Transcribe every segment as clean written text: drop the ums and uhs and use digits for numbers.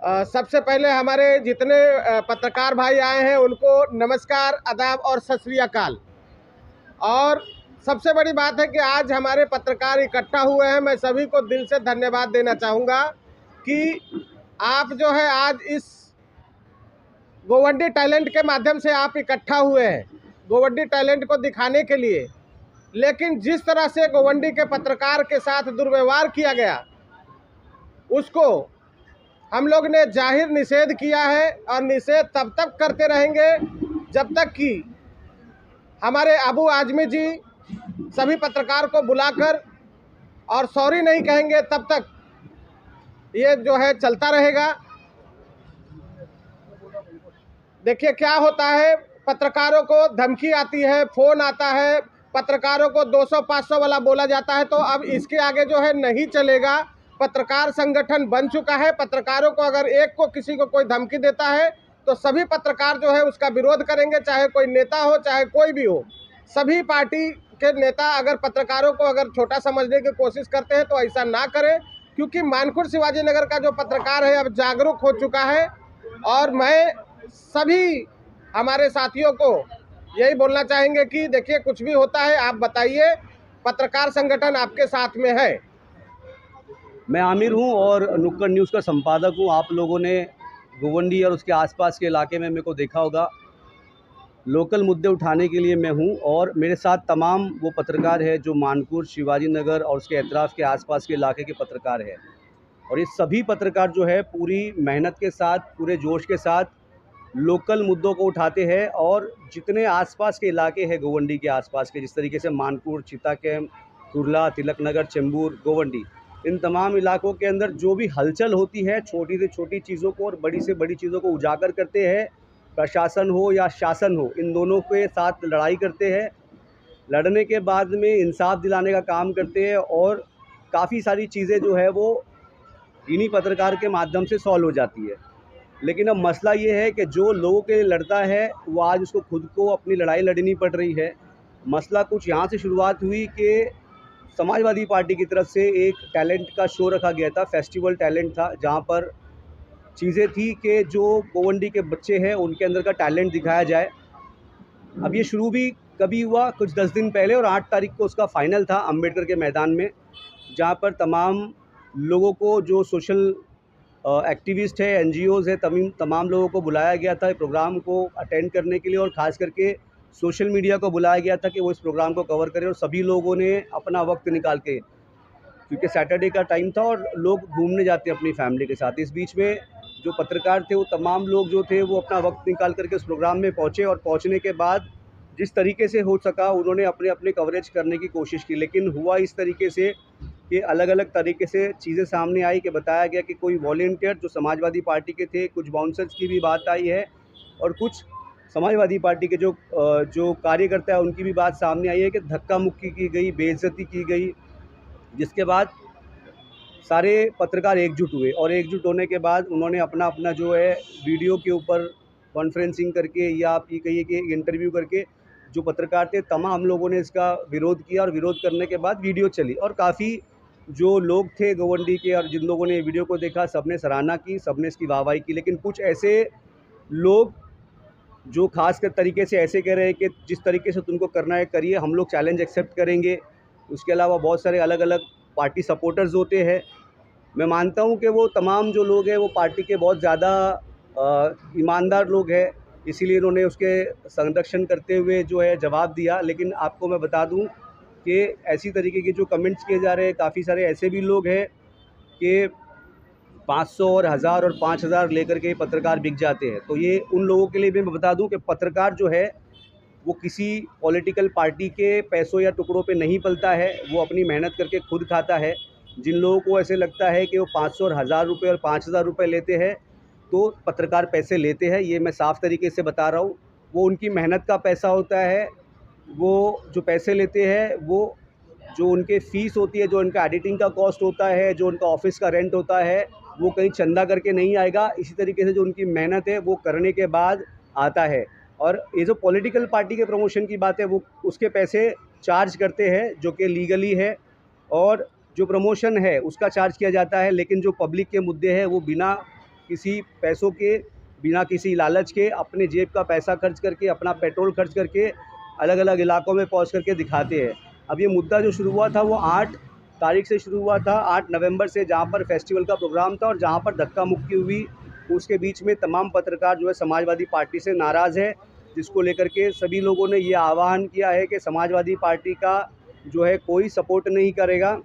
सबसे पहले हमारे जितने पत्रकार भाई आए हैं उनको नमस्कार, आदाब और सत श्री अकाल। और सबसे बड़ी बात है कि आज हमारे पत्रकार इकट्ठा हुए हैं। मैं सभी को दिल से धन्यवाद देना चाहूँगा कि आप जो है आज इस गोवंडी टैलेंट के माध्यम से आप इकट्ठा हुए हैं गोवंडी टैलेंट को दिखाने के लिए। लेकिन जिस तरह से गोवंडी के पत्रकार के साथ दुर्व्यवहार किया गया उसको हम लोग ने जाहिर निषेध किया है और निषेध तब तक करते रहेंगे जब तक कि हमारे अबू आजमी जी सभी पत्रकार को बुलाकर और सॉरी नहीं कहेंगे, तब तक ये जो है चलता रहेगा। देखिए क्या होता है, पत्रकारों को धमकी आती है, फ़ोन आता है, पत्रकारों को 200-500 वाला बोला जाता है। तो अब इसके आगे जो है नहीं चलेगा। पत्रकार संगठन बन चुका है। पत्रकारों को अगर एक को किसी को कोई धमकी देता है तो सभी पत्रकार जो है उसका विरोध करेंगे, चाहे कोई नेता हो चाहे कोई भी हो। सभी पार्टी के नेता अगर पत्रकारों को अगर छोटा समझने की कोशिश करते हैं तो ऐसा ना करें, क्योंकि मानखुर्द शिवाजी नगर का जो पत्रकार है अब जागरूक हो चुका है। और मैं सभी हमारे साथियों को यही बोलना चाहेंगे कि देखिए कुछ भी होता है आप बताइए, पत्रकार संगठन आपके साथ में है। मैं आमिर हूं और नुक्कड़ न्यूज़ का संपादक हूं। आप लोगों ने गोवंडी और उसके आसपास के इलाके में मेरे को देखा होगा। लोकल मुद्दे उठाने के लिए मैं हूं और मेरे साथ तमाम वो पत्रकार हैं जो मानखुर्द, शिवाजी नगर और उसके एतराफ़ के आसपास के इलाके के पत्रकार हैं। और ये सभी पत्रकार जो है पूरी मेहनत के साथ, पूरे जोश के साथ लोकल मुद्दों को उठाते हैं। और जितने आसपास के इलाके हैं गोवंडी के आसपास के, जिस तरीके से मानखुर्द, चिता कैम्प, कुर्ला, तिलक नगर, चेंबूर, गोवंडी, इन तमाम इलाकों के अंदर जो भी हलचल होती है, छोटी से छोटी चीज़ों को और बड़ी से बड़ी चीज़ों को उजागर करते हैं। प्रशासन हो या शासन हो, इन दोनों के साथ लड़ाई करते हैं। लड़ने के बाद में इंसाफ दिलाने का काम करते हैं और काफ़ी सारी चीज़ें जो है वो इन्हीं पत्रकार के माध्यम से सॉल्व हो जाती है। लेकिन अब मसला ये है कि जो लोगों के लिए लड़ता है वो आज उसको खुद को अपनी लड़ाई लड़नी पड़ रही है। मसला कुछ यहाँ से शुरुआत हुई कि समाजवादी पार्टी की तरफ से एक टैलेंट का शो रखा गया था, फेस्टिवल टैलेंट था, जहाँ पर चीज़ें थी कि जो गोवंडी के बच्चे हैं उनके अंदर का टैलेंट दिखाया जाए। अब ये शुरू भी कभी हुआ कुछ 10 दिन पहले और 8 तारीख को उसका फाइनल था अम्बेडकर के मैदान में, जहाँ पर तमाम लोगों को जो सोशल एक्टिविस्ट है, NGOज़ है, तमाम लोगों को बुलाया गया था प्रोग्राम को अटेंड करने के लिए। और ख़ास करके सोशल मीडिया को बुलाया गया था कि वो इस प्रोग्राम को कवर करें। और सभी लोगों ने अपना वक्त निकाल के, क्योंकि सैटरडे का टाइम था और लोग घूमने जाते हैं अपनी फैमिली के साथ, इस बीच में जो पत्रकार थे वो तमाम लोग जो थे वो अपना वक्त निकाल करके उस प्रोग्राम में पहुँचे। और पहुँचने के बाद जिस तरीके से हो सका उन्होंने अपने कवरेज करने की कोशिश की। लेकिन हुआ इस तरीके से कि अलग अलग तरीके से चीज़ें सामने आई कि बताया गया कि कोई वॉलंटियर जो समाजवादी पार्टी के थे, कुछ बाउंसर्स की भी बात आई है और कुछ समाजवादी पार्टी के जो कार्यकर्ता है उनकी भी बात सामने आई है कि धक्का मुक्की की गई, बेइज्जती की गई। जिसके बाद सारे पत्रकार एकजुट हुए और एकजुट होने के बाद उन्होंने अपना जो है वीडियो के ऊपर कॉन्फ्रेंसिंग करके या आप ये कहिए कि इंटरव्यू करके जो पत्रकार थे तमाम लोगों ने इसका विरोध किया। और विरोध करने के बाद वीडियो चली और काफ़ी जो लोग थे गोवंडी के और जिन लोगों ने वीडियो को देखा सबने सराहना की, सबने इसकी वाहवाही की। लेकिन कुछ ऐसे लोग जो ख़ास कर तरीके से ऐसे कह रहे हैं कि जिस तरीके से तुमको करना है करिए, हम लोग चैलेंज एक्सेप्ट करेंगे। उसके अलावा बहुत सारे अलग अलग पार्टी सपोर्टर्स होते हैं। मैं मानता हूं कि वो तमाम जो लोग हैं वो पार्टी के बहुत ज़्यादा ईमानदार लोग हैं, इसीलिए इन्होंने उसके संरक्षण करते हुए जो है जवाब दिया। लेकिन आपको मैं बता दूं कि ऐसी तरीके के जो कमेंट्स किए जा रहे हैं, काफ़ी सारे ऐसे भी लोग हैं कि 500 और 1000 और 5000 लेकर के पत्रकार बिक जाते हैं। तो ये उन लोगों के लिए भी मैं बता दूं कि पत्रकार जो है वो किसी पॉलिटिकल पार्टी के पैसों या टुकड़ों पे नहीं पलता है, वो अपनी मेहनत करके खुद खाता है। जिन लोगों को ऐसे लगता है कि वो 500 और 1000 रुपये और 5000 रुपये लेते हैं तो पत्रकार पैसे लेते हैं, ये मैं साफ़ तरीके से बता रहा हूँ। वो उनकी मेहनत का पैसा होता है। वो जो पैसे लेते हैं वो जो उनके फ़ीस होती है, जो उनका एडिटिंग का कॉस्ट होता है, जो उनका ऑफिस का रेंट होता है, वो कहीं चंदा करके नहीं आएगा। इसी तरीके से जो उनकी मेहनत है वो करने के बाद आता है। और ये जो पॉलिटिकल पार्टी के प्रमोशन की बात है वो उसके पैसे चार्ज करते हैं जो कि लीगली है, और जो प्रमोशन है उसका चार्ज किया जाता है। लेकिन जो पब्लिक के मुद्दे हैं वो बिना किसी पैसों के, बिना किसी लालच के, अपने जेब का पैसा खर्च करके, अपना पेट्रोल खर्च करके अलग अलग इलाकों में पहुंच करके दिखाते हैं। अब ये मुद्दा जो शुरू हुआ था वो 8 तारीख से शुरू हुआ था, 8 नवंबर से, जहां पर फेस्टिवल का प्रोग्राम था और जहां पर धक्का मुक्की हुई। उसके बीच में तमाम पत्रकार जो है समाजवादी पार्टी से नाराज़ है, जिसको लेकर के सभी लोगों ने ये आह्वान किया है कि समाजवादी पार्टी का जो है कोई सपोर्ट नहीं करेगा।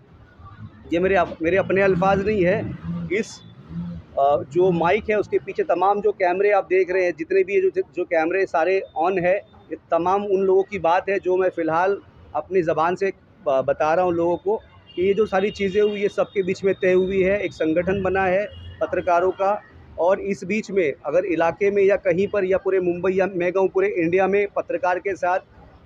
ये मेरे अपने अल्फाज नहीं है। इस जो माइक है उसके पीछे तमाम जो कैमरे आप देख रहे हैं, जितने भी जो कैमरे सारे ऑन है, ये तमाम उन लोगों की बात है जो मैं फ़िलहाल अपनी ज़बान से बता रहा हूँ लोगों को कि ये जो सारी चीज़ें हुई, ये सबके बीच में तय हुई है। एक संगठन बना है पत्रकारों का, और इस बीच में अगर इलाके में या कहीं पर या पूरे मुंबई या मैं कहूँ पूरे इंडिया में पत्रकार के साथ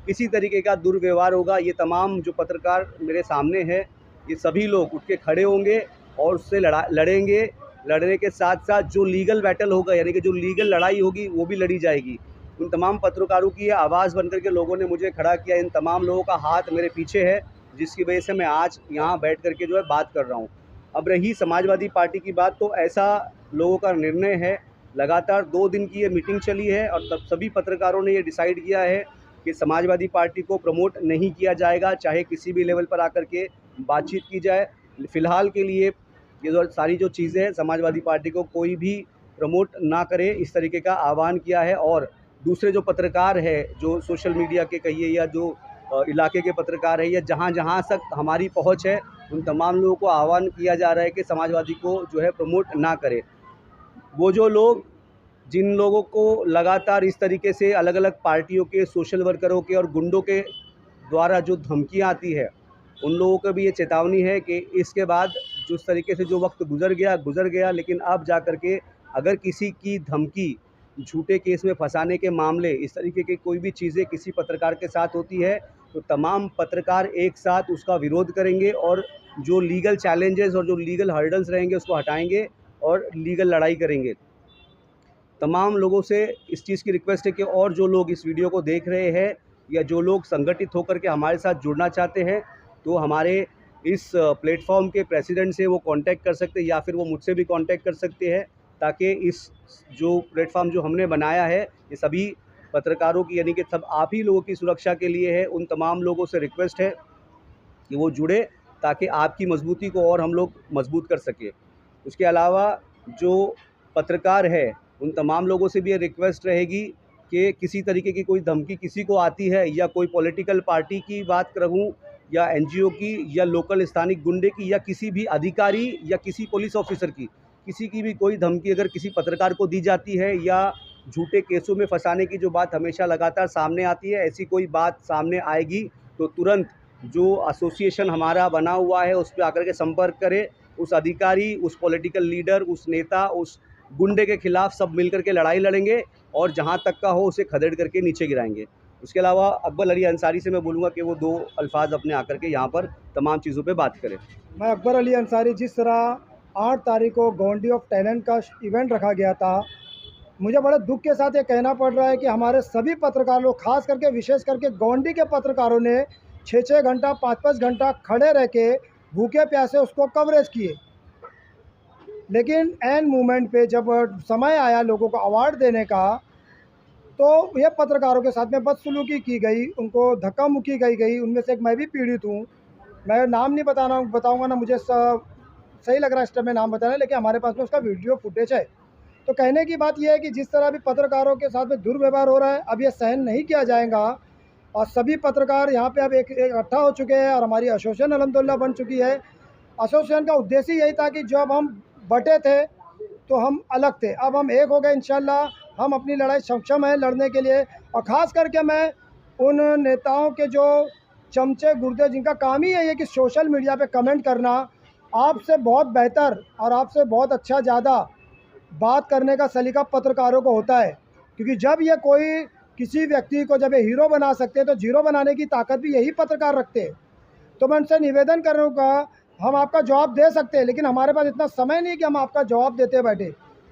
किसी तरीके का दुर्व्यवहार होगा, ये तमाम जो पत्रकार मेरे सामने है, ये सभी लोग उठ के खड़े होंगे और उससे लड़ेंगे। लड़ने के साथ साथ जो लीगल बैटल होगा, यानी कि जो लीगल लड़ाई होगी, वो भी लड़ी जाएगी। उन तमाम पत्रकारों की आवाज़ बनकर के लोगों ने मुझे खड़ा किया। इन तमाम लोगों का हाथ मेरे पीछे है, जिसकी वजह से मैं आज यहाँ बैठ कर के जो है बात कर रहा हूँ। अब रही समाजवादी पार्टी की बात, तो ऐसा लोगों का निर्णय है। लगातार 2 दिन की ये मीटिंग चली है और तब सभी पत्रकारों ने ये डिसाइड किया है कि समाजवादी पार्टी को प्रमोट नहीं किया जाएगा, चाहे किसी भी लेवल पर आकर के बातचीत की जाए। फ़िलहाल के लिए ये जो सारी जो चीज़ें हैं, समाजवादी पार्टी को कोई भी प्रमोट ना करे, इस तरीके का आह्वान किया है। और दूसरे जो पत्रकार है, जो सोशल मीडिया के कहिए या जो इलाके के पत्रकार है, या जहाँ तक हमारी पहुँच है, उन तमाम लोगों को आह्वान किया जा रहा है कि समाजवादी को जो है प्रमोट ना करे। वो जो लोग, जिन लोगों को लगातार इस तरीके से अलग अलग पार्टियों के, सोशल वर्करों के और गुंडों के द्वारा जो धमकियाँ आती है, उन लोगों को भी ये चेतावनी है कि इसके बाद जिस तरीके से जो वक्त गुजर गया, लेकिन अब जा कर के अगर किसी की धमकी, झूठे केस में फंसाने के मामले, इस तरीके की कोई भी चीज़ें किसी पत्रकार के साथ होती है, तो तमाम पत्रकार एक साथ उसका विरोध करेंगे और जो लीगल चैलेंजेस और जो लीगल हर्डल्स रहेंगे उसको हटाएंगे और लीगल लड़ाई करेंगे। तमाम लोगों से इस चीज़ की रिक्वेस्ट है कि और जो लोग इस वीडियो को देख रहे हैं या जो लोग संगठित होकर के हमारे साथ जुड़ना चाहते हैं, तो हमारे इस प्लेटफॉर्म के प्रेसिडेंट से वो कांटेक्ट कर सकते हैं या फिर वो मुझसे भी कांटेक्ट कर सकते हैं, ताकि इस जो प्लेटफॉर्म जो हमने बनाया है, ये सभी पत्रकारों की, यानी कि सब आप ही लोगों की सुरक्षा के लिए है। उन तमाम लोगों से रिक्वेस्ट है कि वो जुड़े, ताकि आपकी मजबूती को और हम लोग मजबूत कर सकें। उसके अलावा जो पत्रकार है, उन तमाम लोगों से भी ये रिक्वेस्ट रहेगी कि किसी तरीके की कोई धमकी किसी को आती है, या कोई पॉलिटिकल पार्टी की बात करूँ या एनजीओ की या लोकल स्थानिक गुंडे की या किसी भी अधिकारी या किसी पुलिस ऑफिसर की, किसी की भी कोई धमकी अगर किसी पत्रकार को दी जाती है, या झूठे केसों में फंसाने की जो बात हमेशा लगातार सामने आती है, ऐसी कोई बात सामने आएगी तो तुरंत जो एसोसिएशन हमारा बना हुआ है उस पर आकर के संपर्क करें। उस अधिकारी, उस पॉलिटिकल लीडर, उस नेता, उस गुंडे के खिलाफ सब मिलकर के लड़ाई लड़ेंगे और जहां तक का हो उसे खदेड़ करके नीचे गिराएंगे। उसके अलावा अकबर अली अंसारी से मैं बोलूँगा कि वो 2 अल्फाज अपने आकर के यहाँ पर तमाम चीज़ों पे बात करें। मैं अकबर अली अंसारी, जिस तरह 8 तारीख को गोंडी ऑफ टैलेंट का इवेंट रखा गया था, मुझे बड़े दुख के साथ ये कहना पड़ रहा है कि हमारे सभी पत्रकार लोग, खास करके विशेष करके गोंडी के पत्रकारों ने 6-6 घंटा 5-5 घंटा खड़े रह के भूखे प्यासे उसको कवरेज किए। लेकिन एन मोमेंट पे जब समय आया लोगों को अवार्ड देने का, तो ये पत्रकारों के साथ में बदसलूकी की गई, उनको धक्का मुक्की गई। उनमें से एक मैं भी पीड़ित हूँ। मैं नाम नहीं बताऊंगा ना, मुझे सही लग रहा है इस टाइम में नाम बताना, लेकिन हमारे पास में उसका वीडियो फुटेज है। तो कहने की बात यह है कि जिस तरह भी पत्रकारों के साथ में दुर्व्यवहार हो रहा है, अब ये सहन नहीं किया जाएगा। और सभी पत्रकार यहाँ पे अब एक इकट्ठा हो चुके हैं और हमारी एसोसिएशन अल्हम्दुलिल्लाह बन चुकी है। एसोसिएशन का उद्देश्य यही था कि जब हम बटे थे तो हम अलग थे, अब हम एक हो गए। इंशाल्लाह हम अपनी लड़ाई सक्षम है लड़ने के लिए। और ख़ास करके मैं उन नेताओं के जो चमचे गुर्दे, जिनका काम ही है ये कि सोशल मीडिया पे कमेंट करना, आपसे बहुत बेहतर और आपसे बहुत अच्छा ज़्यादा बात करने का सलीका पत्रकारों को होता है। क्योंकि जब ये कोई किसी व्यक्ति को जब ये हीरो बना सकते हैं, तो जीरो बनाने की ताकत भी यही पत्रकार रखते हैं। तो मैं उनसे निवेदन करूँगा, हम आपका जवाब दे सकते हैं, लेकिन हमारे पास इतना समय नहीं कि हम आपका जवाब देते बैठे,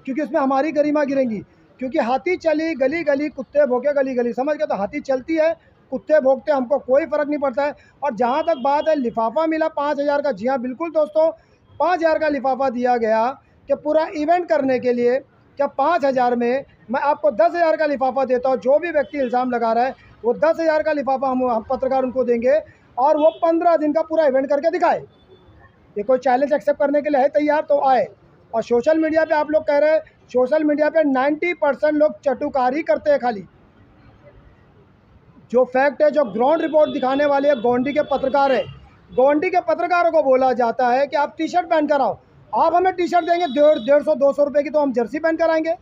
क्योंकि उसमें हमारी गरिमा गिरेंगी। क्योंकि हाथी चली गली गली, कुत्ते भौंके गली गली, समझ गए? तो हाथी चलती है, कुत्ते भौंकते, हमको कोई फ़र्क नहीं पड़ता है। और जहाँ तक बात है लिफाफा मिला 5,000 का, जी हाँ बिल्कुल दोस्तों, 5,000 का लिफाफा दिया गया। कि पूरा इवेंट करने के लिए क्या 5,000 में मैं आपको 10,000 का लिफाफा देता हूँ। जो भी व्यक्ति इल्ज़ाम लगा रहा है वो 10,000 का लिफाफा हम पत्रकार उनको देंगे और वो 15 दिन का पूरा इवेंट करके दिखाए। ये कोई चैलेंज एक्सेप्ट करने के लिए है तैयार तो आए। और सोशल मीडिया पे आप लोग कह रहे हैं, सोशल मीडिया पे 90% लोग चटुकारी करते हैं खाली। जो फैक्ट है, जो ग्राउंड रिपोर्ट दिखाने वाले गोंडी के पत्रकार है, गोंडी के पत्रकारों को बोला जाता है कि आप टी शर्ट पहन कर आओ। आप हमें टी शर्ट देंगे 150-200 रुपये की, तो हम जर्सी पहन कर आएंगे।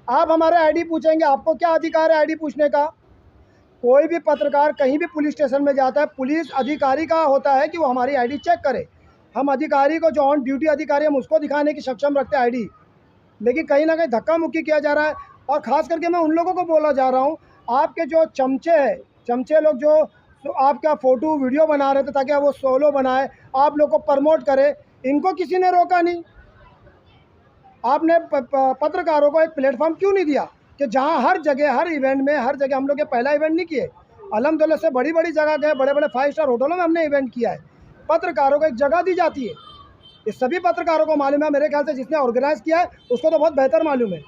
आप हमारे आईडी पूछेंगे, आपको क्या अधिकार है आईडी पूछने का? कोई भी पत्रकार कहीं भी पुलिस स्टेशन में जाता है, पुलिस अधिकारी का होता है कि वो हमारी आईडी चेक करे। हम अधिकारी को, जो ऑन ड्यूटी अधिकारी, हम उसको दिखाने की सक्षम रखते हैं आईडी। लेकिन कहीं ना कहीं धक्का मुक्की किया जा रहा है। और ख़ास करके मैं उन लोगों को बोला जा रहा हूँ, आपके जो चमचे हैं, चमचे लोग जो आपका फ़ोटो वीडियो बना रहे थे ताकि वो सोलो बनाए, आप लोग को प्रमोट करे, इनको किसी ने रोका नहीं। आपने पत्रकारों को एक प्लेटफॉर्म क्यों नहीं दिया कि जहाँ हर जगह, हर इवेंट में, हर जगह हम लोग ये पहला इवेंट नहीं किए। अल्हम्दुलिल्लाह से बड़ी बड़ी जगह गए, बड़े बड़े 5 स्टार होटलों में हमने इवेंट किया है। पत्रकारों को एक जगह दी जाती है, ये सभी पत्रकारों को मालूम है। मेरे ख्याल से जिसने ऑर्गेनाइज़ किया है उसको तो बहुत बेहतर मालूम है।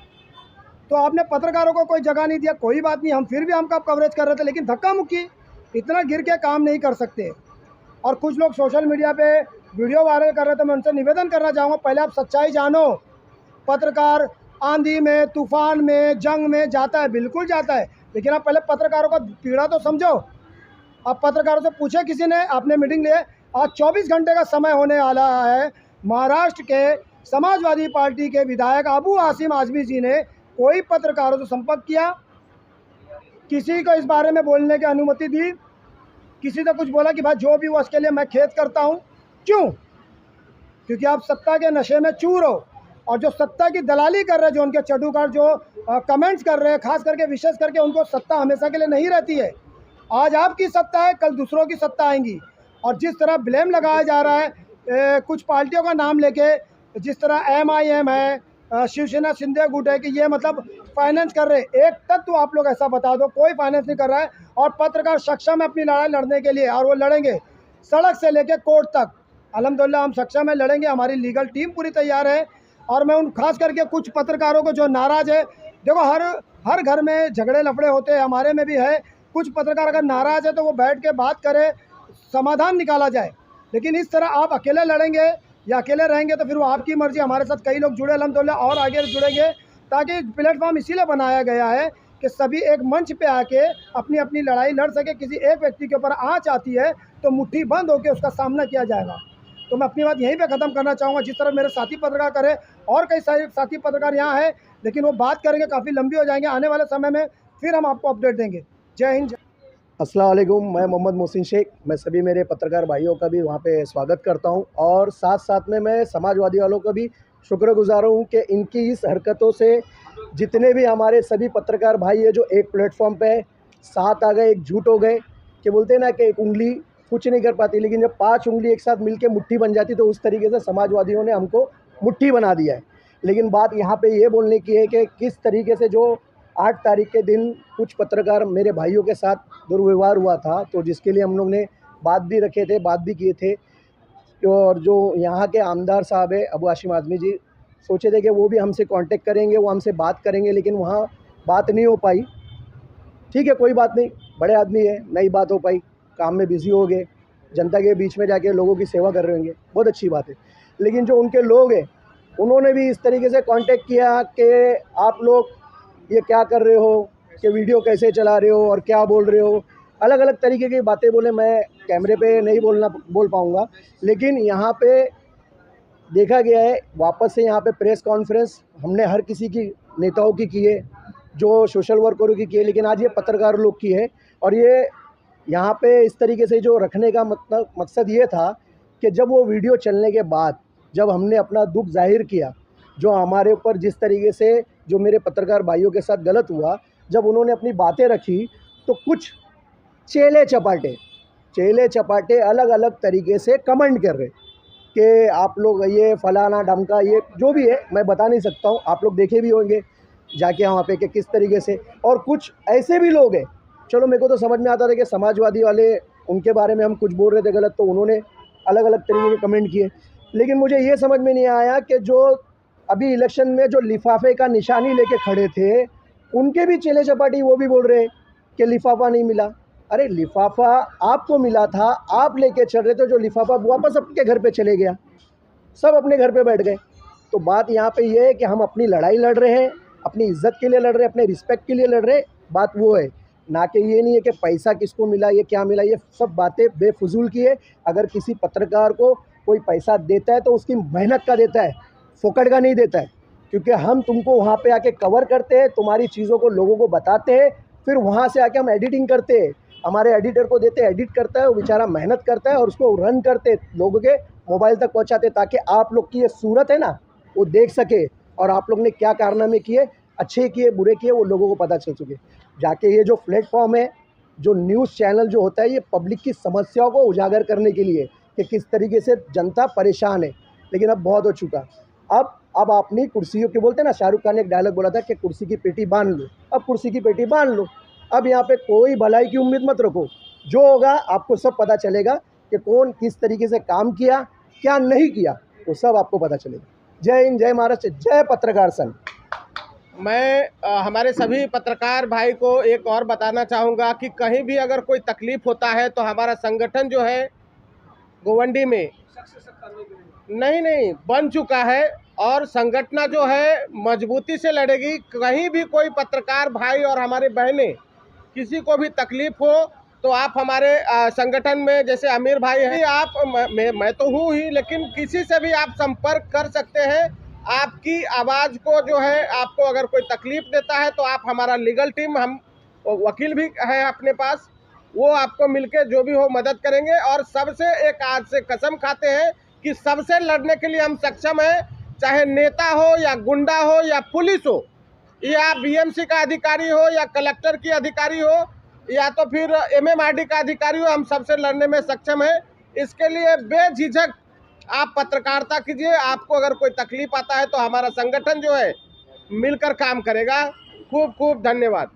तो आपने पत्रकारों को कोई जगह नहीं दिया, कोई बात नहीं, हम फिर भी हमका कवरेज कर रहे थे। लेकिन धक्का मुक्की, इतना गिर के काम नहीं कर सकते। और कुछ लोग सोशल मीडिया पे वीडियो वायरल कर रहे थे, मैं उनसे निवेदन करना चाहूँगा, पहले आप सच्चाई जानो। पत्रकार आंधी में, तूफान में, जंग में जाता है, बिल्कुल जाता है, लेकिन आप पहले पत्रकारों का पीड़ा तो समझो। आप पत्रकारों से पूछे, किसी ने, आपने मीटिंग लिए, आज 24 घंटे का समय होने वाला है। महाराष्ट्र के समाजवादी पार्टी के विधायक अबू आसिम आज़मी जी ने कोई पत्रकारों से संपर्क किया? किसी को इस बारे में बोलने की अनुमति दी? किसी ने कुछ बोला कि भाई जो भी हुआ उसके लिए मैं खेद करता हूँ? क्यों? क्योंकि आप सत्ता के नशे में चूर हो। और जो सत्ता की दलाली कर रहे हैं, जो उनके चटुकार जो कमेंट्स कर रहे हैं, खास करके विशेष करके, उनको सत्ता हमेशा के लिए नहीं रहती है। आज आपकी सत्ता है, कल दूसरों की सत्ता आएंगी। और जिस तरह ब्लेम लगाया जा रहा है कुछ पार्टियों का नाम लेके, जिस तरह MIM है, शिवसेना शिंदे गुट है, कि ये मतलब फाइनेंस कर रहे हैं। एक तत्व आप लोग ऐसा बता दो, कोई फाइनेंस नहीं कर रहा है। और पत्रकार सक्षम है अपनी लड़ाई लड़ने के लिए, और वो लड़ेंगे सड़क से लेके कोर्ट तक। अल्हम्दुलिल्लाह हम सक्षम है, लड़ेंगे, हमारी लीगल टीम पूरी तैयार है। और मैं उन खास करके कुछ पत्रकारों को जो नाराज़ है, देखो हर घर में झगड़े लफड़े होते हैं, हमारे में भी है। कुछ पत्रकार अगर नाराज़ है तो वो बैठ के बात करे, समाधान निकाला जाए। लेकिन इस तरह आप अकेले लड़ेंगे या अकेले रहेंगे तो फिर वो आपकी मर्ज़ी। हमारे साथ कई लोग जुड़े अल्हम्दुलिल्लाह, और आगे जुड़ेंगे, ताकि प्लेटफॉर्म इसीलिए बनाया गया है कि सभी एक मंच पे आके अपनी अपनी लड़ाई लड़ सके। किसी एक व्यक्ति के ऊपर आँच आती है तो मुट्ठी बंद होकर उसका सामना किया जाएगा। तो मैं अपनी बात यहीं पे ख़त्म करना चाहूँगा। जिस तरह मेरे साथी पत्रकार करे, और कई सारे साथी पत्रकार यहाँ हैं, लेकिन वो बात करेंगे, काफ़ी लंबी हो जाएंगे। आने वाले समय में फिर हम आपको अपडेट देंगे। जय हिंद। अस्सलाम वालेकुम, मैं मोहम्मद मोहसिन शेख। मैं सभी मेरे पत्रकार भाइयों का भी वहाँ पे स्वागत करता हूँ, और साथ साथ में मैं समाजवादी वालों का भी शुक्रगुजार हूँ कि इनकी इस हरकतों से जितने भी हमारे सभी पत्रकार भाई है जो एक प्लेटफॉर्म पे साथ आ गए, एकजुट हो गए। कि बोलते हैं ना कि एक उंगली कुछ नहीं कर पाती, लेकिन जब 5 उंगली एक साथ मिलके मुट्ठी बन जाती, तो उस तरीके से समाजवादियों ने हमको मुट्ठी बना दिया है। लेकिन बात यहाँ पे ये बोलने की है कि किस तरीके से जो 8 तारीख के दिन कुछ पत्रकार मेरे भाइयों के साथ दुर्व्यवहार हुआ था, तो जिसके लिए हम लोग ने बात भी रखे थे, बात भी किए थे। और जो यहाँ के आमदार साहब है अबू आसिम आज़मी जी, सोचे थे कि वो भी हमसे कांटेक्ट करेंगे, वो हमसे बात करेंगे, लेकिन वहाँ बात नहीं हो पाई। ठीक है, कोई बात नहीं, बड़े आदमी है, नहीं बात हो पाई, काम में बिज़ी हो गए, जनता के बीच में जाके लोगों की सेवा कर रहे होंगे, बहुत अच्छी बात है। लेकिन जो उनके लोग हैं उन्होंने भी इस तरीके से कांटेक्ट किया कि आप लोग ये क्या कर रहे हो, कि वीडियो कैसे चला रहे हो और क्या बोल रहे हो, अलग अलग तरीके की बातें बोले। मैं कैमरे पे नहीं बोल पाऊँगा, लेकिन यहाँ पे देखा गया है, वापस से यहाँ पे प्रेस कॉन्फ्रेंस हमने हर किसी की, नेताओं की है, जो सोशल वर्करों की है, लेकिन आज ये पत्रकार लोग की है। और ये यहाँ पे इस तरीके से जो रखने का मकसद ये था कि जब वो वीडियो चलने के बाद, जब हमने अपना दुख जाहिर किया, जो हमारे ऊपर जिस तरीके से जो मेरे पत्रकार भाइयों के साथ गलत हुआ, जब उन्होंने अपनी बातें रखी, तो कुछ चेले चपाटे अलग अलग तरीके से कमेंट कर रहे कि आप लोग ये फलाना ढमका, ये जो भी है मैं बता नहीं सकता हूँ, आप लोग देखे भी होंगे जाके वहाँ पे कि किस तरीके से। और कुछ ऐसे भी लोग हैं, चलो मेरे को तो समझ में आता था कि समाजवादी वाले, उनके बारे में हम कुछ बोल रहे थे गलत, तो उन्होंने अलग अलग तरीके के कमेंट किए। लेकिन मुझे ये समझ में नहीं आया कि जो अभी इलेक्शन में जो लिफाफे का निशानी लेके खड़े थे, उनके भी चेले चपाटी वो भी बोल रहे कि लिफाफा नहीं मिला। अरे लिफाफा आपको मिला था, आप लेके चल रहे थे, जो लिफाफा वापस आपके घर पे चले गया, सब अपने घर पे बैठ गए। तो बात यहाँ पे ये है कि हम अपनी लड़ाई लड़ रहे हैं, अपनी इज्जत के लिए लड़ रहे हैं, अपने रिस्पेक्ट के लिए लड़ रहे हैं। बात वो है, ना कि ये नहीं है कि पैसा किसको मिला, ये क्या मिला, ये सब बातें बेफजूल की है। अगर किसी पत्रकार को कोई पैसा देता है तो उसकी मेहनत का देता है, फोकट का नहीं देता है। क्योंकि हम तुमको वहाँ पे आके कवर करते हैं, तुम्हारी चीज़ों को लोगों को बताते हैं, फिर वहाँ से आके हम एडिटिंग करते हैं, हमारे एडिटर को देते हैं, एडिट करता है, वो बेचारा मेहनत करता है और उसको रन करते लोगों के मोबाइल तक पहुँचाते, ताकि आप लोग की ये सूरत है ना वो देख सके, और आप लोग ने क्या कारनामे किए, अच्छे किए बुरे किए, वो लोगों को पता चल चुके। जाके ये जो प्लेटफॉर्म है, जो न्यूज़ चैनल जो होता है, ये पब्लिक की समस्याओं को उजागर करने के लिए कि किस तरीके से जनता परेशान है। लेकिन अब बहुत हो चुका। अब अपनी कुर्सियों के, बोलते हैं ना, शाहरुख खान ने एक डायलॉग बोला था कि कुर्सी की पेटी बांध लो। अब कुर्सी की पेटी बांध लो। अब यहाँ पे कोई भलाई की उम्मीद मत रखो। जो होगा आपको सब पता चलेगा कि कौन किस तरीके से काम किया, क्या नहीं किया, वो सब आपको पता चलेगा। जय हिंद, जय महाराष्ट्र, जय पत्रकार संघ। मैं हमारे सभी पत्रकार भाई को एक और बताना चाहूँगा कि कहीं भी अगर कोई तकलीफ होता है तो हमारा संगठन जो है गोवंडी में नहीं बन चुका है, और संगठन जो है मजबूती से लड़ेगी। कहीं भी कोई पत्रकार भाई और हमारे बहनें किसी को भी तकलीफ हो तो आप हमारे संगठन में, जैसे आमिर भाई हैं, आप मैं तो हूँ ही, लेकिन किसी से भी आप संपर्क कर सकते हैं। आपकी आवाज़ को जो है, आपको अगर कोई तकलीफ देता है तो आप, हमारा लीगल टीम, हम वकील भी है अपने पास, वो आपको मिलके जो भी हो मदद करेंगे। और सबसे एक आज से कसम खाते हैं कि सबसे लड़ने के लिए हम सक्षम हैं, चाहे नेता हो या गुंडा हो या पुलिस हो, या बीएमसी का अधिकारी हो या कलेक्टर की अधिकारी हो या तो फिर एमएमआरडी का अधिकारी हो, हम सबसे लड़ने में सक्षम है। इसके लिए बेझिझक आप पत्रकारिता कीजिए। आपको अगर कोई तकलीफ आता है तो हमारा संगठन जो है मिलकर काम करेगा। खूब खूब धन्यवाद।